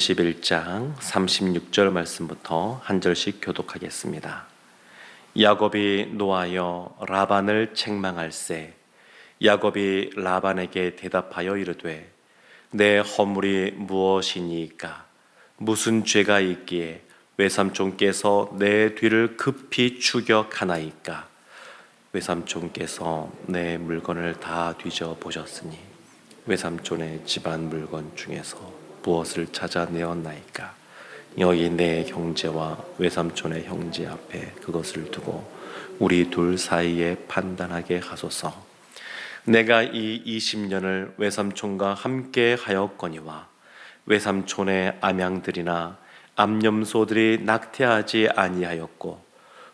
11장 36절 말씀부터 한 절씩 교독하겠습니다. 야곱이 노하여 라반을 책망할세. 야곱이 라반에게 대답하여 이르되 내 허물이 무엇이니까? 무슨 죄가 있기에 외삼촌께서 내 뒤를 급히 추격하나이까? 외삼촌께서 내 물건을 다 뒤져보셨으니 외삼촌의 집안 물건 중에서 무엇을 찾아내었나이까? 여기 내 형제와 외삼촌의 형제 앞에 그것을 두고 우리 둘 사이에 판단하게 하소서. 내가 이 20년을 외삼촌과 함께 하였거니와 외삼촌의 암양들이나 암염소들이 낙태하지 아니하였고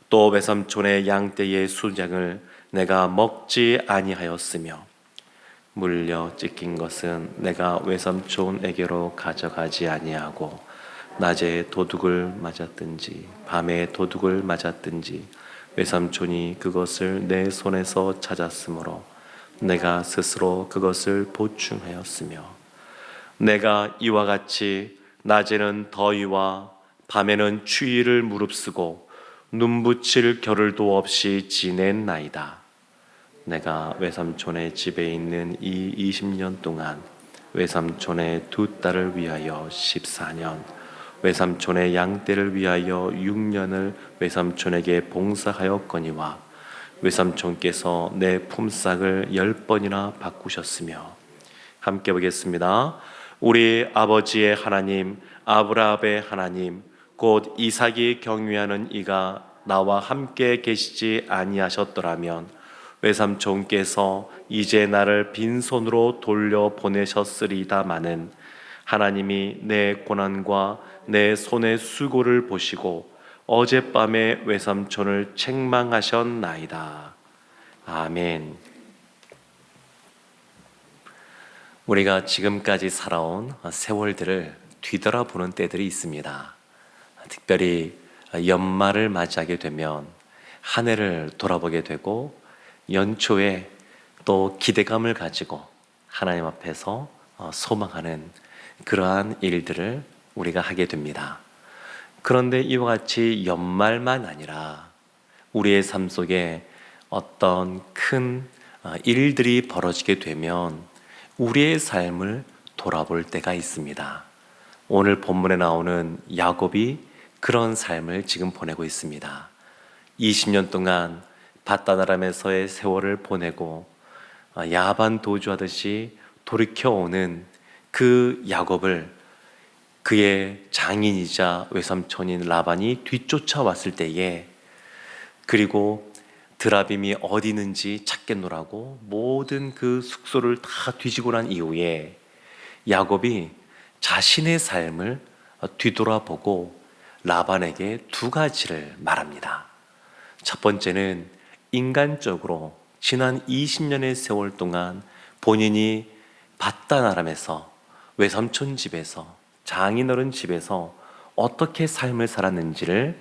또 외삼촌의 양떼의 수장을 내가 먹지 아니하였으며 물려 찢긴 것은 내가 외삼촌에게로 가져가지 아니하고 낮에 도둑을 맞았든지 밤에 도둑을 맞았든지 외삼촌이 그것을 내 손에서 찾았으므로 내가 스스로 그것을 보충하였으며 내가 이와 같이 낮에는 더위와 밤에는 추위를 무릅쓰고 눈붙일 겨를도 없이 지냈나이다. 내가 외삼촌의 집에 있는 이 20년 동안 외삼촌의 두 딸을 위하여 14년, 외삼촌의 양떼를 위하여 6년을 외삼촌에게 봉사하였거니와 외삼촌께서 내 품삯을 10번이나 바꾸셨으며. 함께 보겠습니다. 우리 아버지의 하나님 아브라함의 하나님 곧 이삭이 경유하는 이가 나와 함께 계시지 아니하셨더라면 외삼촌께서 이제 나를 빈손으로 돌려보내셨으리다마는 하나님이 내 고난과 내 손의 수고를 보시고 어젯밤에 외삼촌을 책망하셨나이다. 아멘. 우리가 지금까지 살아온 세월들을 뒤돌아보는 때들이 있습니다. 특별히 연말을 맞이하게 되면 한 해를 돌아보게 되고 연초에 또 기대감을 가지고 하나님 앞에서 소망하는 그러한 일들을 우리가 하게 됩니다. 그런데 이와 같이 연말만 아니라 우리의 삶 속에 어떤 큰 일들이 벌어지게 되면 우리의 삶을 돌아볼 때가 있습니다. 오늘 본문에 나오는 야곱이 그런 삶을 지금 보내고 있습니다. 20년 동안 밧다나람에서의 세월을 보내고 야반 도주하듯이 돌이켜오는 그 야곱을 그의 장인이자 외삼촌인 라반이 뒤쫓아왔을 때에, 그리고 드라빔이 어디 있는지 찾겠노라고 모든 그 숙소를 다 뒤지고 난 이후에 야곱이 자신의 삶을 뒤돌아보고 라반에게 두 가지를 말합니다. 첫 번째는 인간적으로 지난 20년의 세월 동안 본인이 밧다나람에서 외삼촌 집에서 장인어른 집에서 어떻게 삶을 살았는지를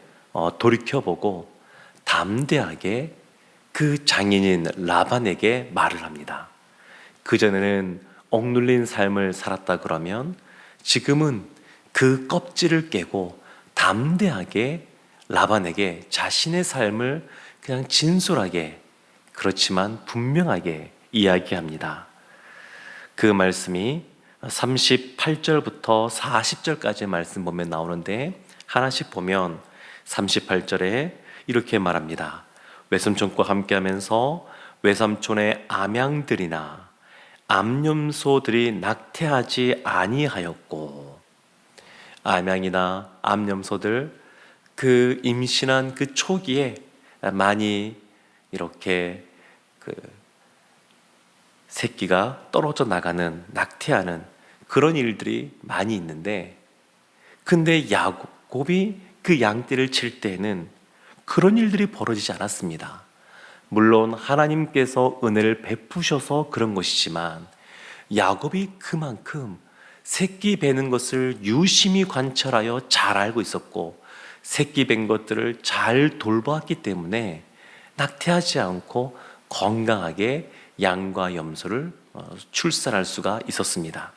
돌이켜보고 담대하게 그 장인인 라반에게 말을 합니다. 그전에는 억눌린 삶을 살았다 그러면 지금은 그 껍질을 깨고 담대하게 라반에게 자신의 삶을 그냥 진솔하게, 그렇지만 분명하게 이야기합니다. 그 말씀이 38절부터 40절까지 말씀 보면 나오는데, 하나씩 보면 38절에 이렇게 말합니다. 외삼촌과 함께하면서 외삼촌의 암양들이나 암염소들이 낙태하지 아니하였고, 암양이나 암염소들, 그 임신한 그 초기에 많이 이렇게 그 새끼가 떨어져 나가는, 낙태하는 그런 일들이 많이 있는데, 근데 야곱이 그 양떼를 칠 때에는 그런 일들이 벌어지지 않았습니다. 물론 하나님께서 은혜를 베푸셔서 그런 것이지만 야곱이 그만큼 새끼 베는 것을 유심히 관찰하여 잘 알고 있었고 새끼 벤 것들을 잘 돌보았기 때문에 낙태하지 않고 건강하게 양과 염소를 출산할 수가 있었습니다.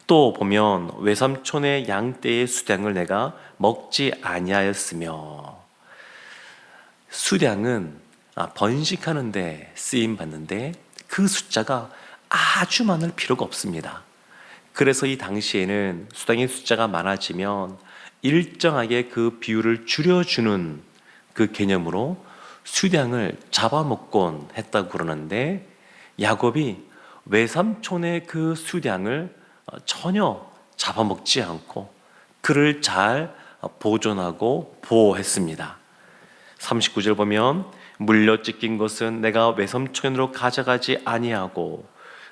또 보면 외삼촌의 양떼의 수량을 내가 먹지 아니하였으며, 수량은 번식하는 데 쓰임 받는데 그 숫자가 아주 많을 필요가 없습니다. 그래서 이 당시에는 수량의 숫자가 많아지면 일정하게 그 비율을 줄여주는 그 개념으로 수량을 잡아먹곤 했다고 그러는데, 야곱이 외삼촌의 그 수량을 전혀 잡아먹지 않고 그를 잘 보존하고 보호했습니다. 39절 보면 물려 찢긴 것은 내가 외삼촌으로 가져가지 아니하고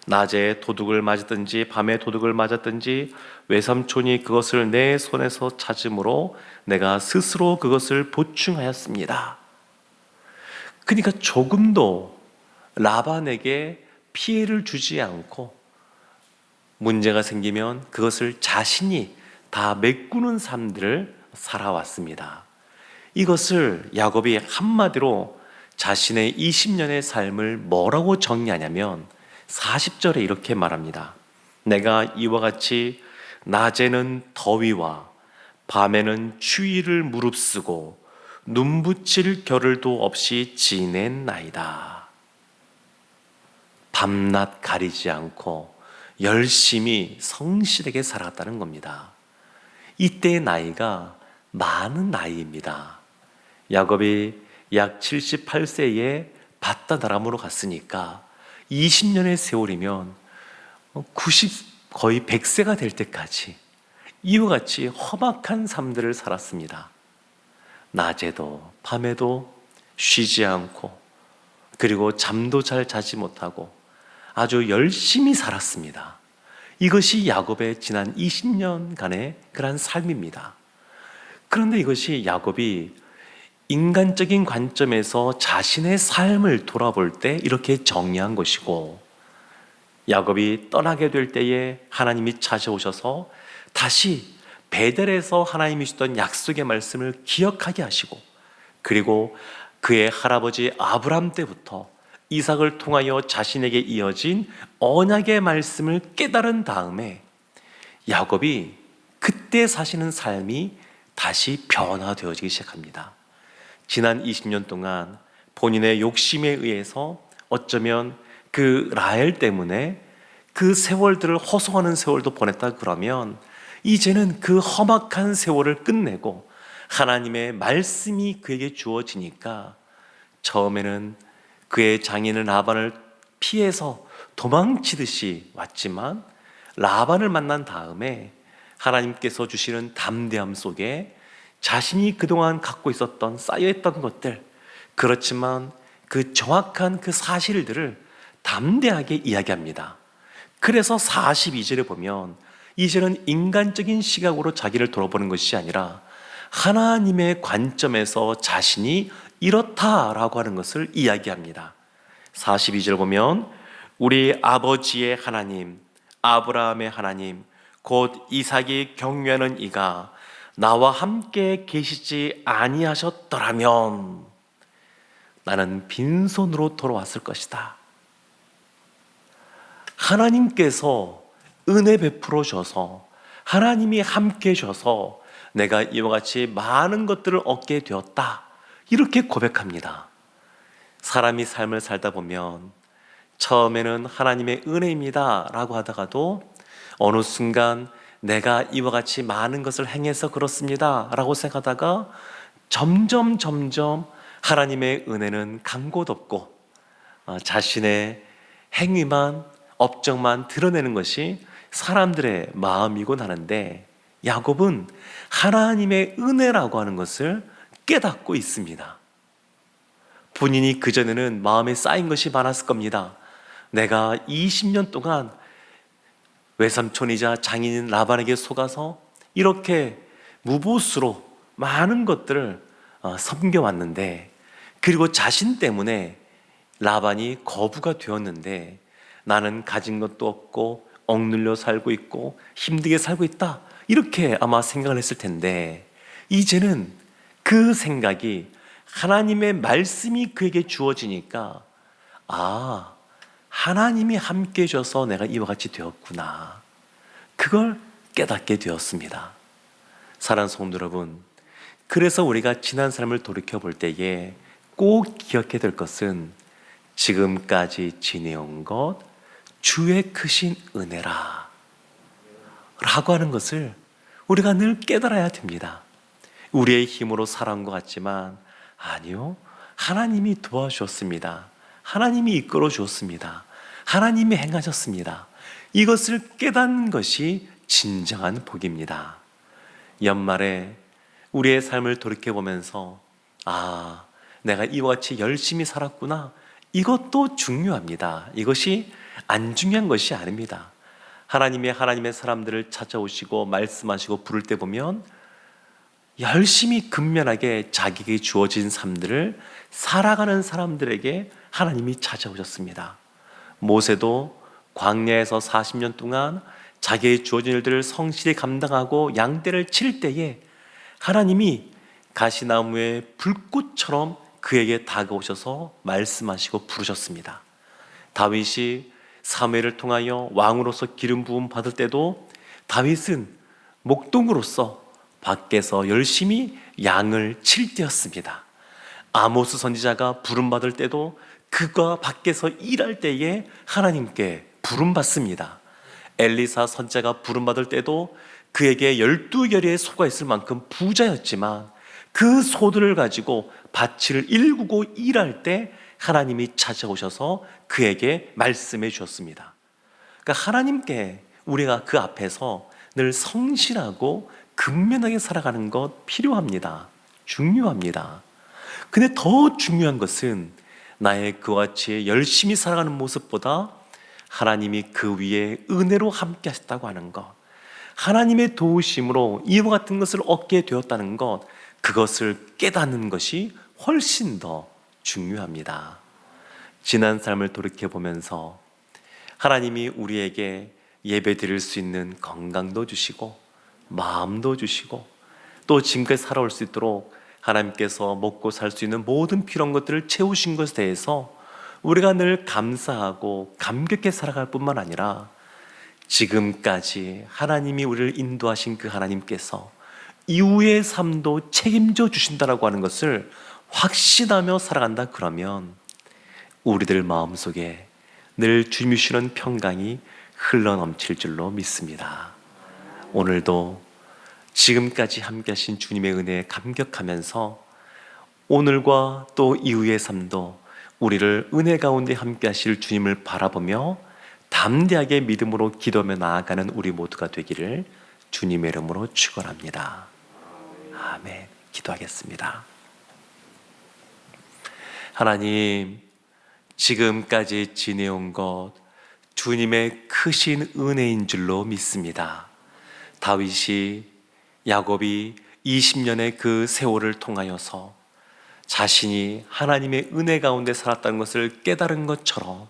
낮에 도둑을 맞았든지 밤에 도둑을 맞았든지 외삼촌이 그것을 내 손에서 찾음으로 내가 스스로 그것을 보충하였습니다. 그러니까 조금도 라반에게 피해를 주지 않고 문제가 생기면 그것을 자신이 다 메꾸는 삶들을 살아왔습니다. 이것을 야곱이 한마디로 자신의 20년의 삶을 뭐라고 정리하냐면 40절에 이렇게 말합니다. 내가 이와 같이 낮에는 더위와 밤에는 추위를 무릅쓰고 눈 붙일 겨를도 없이 지낸나이다. 밤낮 가리지 않고 열심히 성실하게 살았다는 겁니다. 이때의 나이가 많은 나이입니다. 야곱이 약 78세에 밧다다람으로 갔으니까 20년의 세월이면 90, 거의 100세가 될 때까지 이와 같이 험악한 삶들을 살았습니다. 낮에도 밤에도 쉬지 않고, 그리고 잠도 잘 자지 못하고 아주 열심히 살았습니다. 이것이 야곱의 지난 20년간의 그러한 삶입니다. 그런데 이것이 야곱이 인간적인 관점에서 자신의 삶을 돌아볼 때 이렇게 정리한 것이고, 야곱이 떠나게 될 때에 하나님이 찾아오셔서 다시 베델에서 하나님이 주셨던 약속의 말씀을 기억하게 하시고, 그리고 그의 할아버지 아브람 때부터 이삭을 통하여 자신에게 이어진 언약의 말씀을 깨달은 다음에 야곱이 그때 사시는 삶이 다시 변화되어지기 시작합니다. 지난 20년 동안 본인의 욕심에 의해서 어쩌면 그 라헬 때문에 그 세월들을 허송하는 세월도 보냈다 그러면, 이제는 그 험악한 세월을 끝내고 하나님의 말씀이 그에게 주어지니까 처음에는 그의 장인은 라반을 피해서 도망치듯이 왔지만, 라반을 만난 다음에 하나님께서 주시는 담대함 속에 자신이 그동안 갖고 있었던 쌓여있던 것들, 그렇지만 그 정확한 그 사실들을 담대하게 이야기합니다. 그래서 42절에 보면 이제는 인간적인 시각으로 자기를 돌아보는 것이 아니라 하나님의 관점에서 자신이 이렇다라고 하는 것을 이야기합니다. 42절 보면 우리 아버지의 하나님, 아브라함의 하나님, 곧 이삭이 경외하는 이가 나와 함께 계시지 아니하셨더라면 나는 빈손으로 돌아왔을 것이다. 하나님께서 은혜 베풀어 줘서, 하나님이 함께 해줘서 내가 이와 같이 많은 것들을 얻게 되었다, 이렇게 고백합니다. 사람이 삶을 살다 보면 처음에는 하나님의 은혜입니다 라고 하다가도 어느 순간 내가 이와 같이 많은 것을 행해서 그렇습니다 라고 생각하다가 점점 하나님의 은혜는 간 곳 없고 자신의 행위만, 업적만 드러내는 것이 사람들의 마음이곤 하는데, 야곱은 하나님의 은혜라고 하는 것을 깨닫고 있습니다. 본인이 그전에는 마음에 쌓인 것이 많았을 겁니다. 내가 20년 동안 외삼촌이자 장인인 라반에게 속아서 이렇게 무보수로 많은 것들을 섬겨왔는데, 그리고 자신 때문에 라반이 거부가 되었는데 나는 가진 것도 없고 억눌려 살고 있고 힘들게 살고 있다, 이렇게 아마 생각을 했을 텐데, 이제는 그 생각이 하나님의 말씀이 그에게 주어지니까, 하나님이 함께 해줘서 내가 이와 같이 되었구나. 그걸 깨닫게 되었습니다. 사랑하는 성도 여러분, 그래서 우리가 지난 삶을 돌이켜 볼 때에 꼭 기억해야 될 것은 지금까지 지내온 것 주의 크신 은혜라 라고 하는 것을 우리가 늘 깨달아야 됩니다. 우리의 힘으로 살아온 것 같지만 아니요, 하나님이 도와주셨습니다. 하나님이 이끌어 주었습니다. 하나님이 행하셨습니다. 이것을 깨닫는 것이 진정한 복입니다. 연말에 우리의 삶을 돌이켜보면서 내가 이와 같이 열심히 살았구나, 이것도 중요합니다. 이것이 안 중요한 것이 아닙니다. 하나님의 사람들을 찾아오시고 말씀하시고 부를 때 보면 열심히 근면하게 자기에게 주어진 삶들을 살아가는 사람들에게 하나님이 찾아오셨습니다. 모세도 광야에서 40년 동안 자기의 주어진 일들을 성실히 감당하고 양떼를 칠 때에 하나님이 가시나무의 불꽃처럼 그에게 다가오셔서 말씀하시고 부르셨습니다. 다윗이 사무엘을 통하여 왕으로서 기름 부음 받을 때도 다윗은 목동으로서 밖에서 열심히 양을 칠 때였습니다. 아모스 선지자가 부름 받을 때도 그가 밖에서 일할 때에 하나님께 부름 받습니다. 엘리사 선지자가 부름 받을 때도 그에게 12결의 소가 있을 만큼 부자였지만 그 소들을 가지고 밭을 일구고 일할 때 하나님이 찾아오셔서 그에게 말씀해 주셨습니다. 그러니까 하나님께 우리가 그 앞에서 늘 성실하고 근면하게 살아가는 것 필요합니다. 중요합니다. 근데 더 중요한 것은 나의 그와 같이 열심히 살아가는 모습보다 하나님이 그 위에 은혜로 함께 하셨다고 하는 것, 하나님의 도우심으로 이와 같은 것을 얻게 되었다는 것, 그것을 깨닫는 것이 훨씬 더 중요합니다. 지난 삶을 돌이켜보면서 하나님이 우리에게 예배 드릴 수 있는 건강도 주시고 마음도 주시고 또 지금까지 살아올 수 있도록 하나님께서 먹고 살 수 있는 모든 필요한 것들을 채우신 것에 대해서 우리가 늘 감사하고 감격해 살아갈 뿐만 아니라 지금까지 하나님이 우리를 인도하신 그 하나님께서 이후의 삶도 책임져 주신다라고 하는 것을 확신하며 살아간다 그러면 우리들 마음속에 늘 주님이 주시는 평강이 흘러넘칠 줄로 믿습니다. 오늘도 지금까지 함께 하신 주님의 은혜에 감격하면서 오늘과 또 이후의 삶도 우리를 은혜 가운데 함께 하실 주님을 바라보며 담대하게 믿음으로 기도하며 나아가는 우리 모두가 되기를 주님의 이름으로 축원합니다. 아멘. 기도하겠습니다. 하나님, 지금까지 지내온 것 주님의 크신 은혜인 줄로 믿습니다. 다윗이, 야곱이 20년의 그 세월을 통하여서 자신이 하나님의 은혜 가운데 살았다는 것을 깨달은 것처럼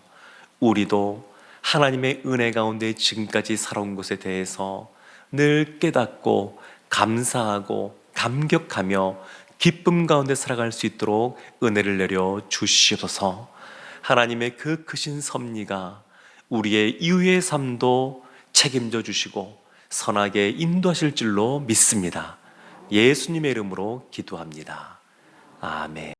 우리도 하나님의 은혜 가운데 지금까지 살아온 것에 대해서 늘 깨닫고 감사하고 감격하며 기쁨 가운데 살아갈 수 있도록 은혜를 내려 주시옵소서. 하나님의 그 크신 섭리가 우리의 이후의 삶도 책임져 주시고 선하게 인도하실 줄로 믿습니다. 예수님의 이름으로 기도합니다. 아멘.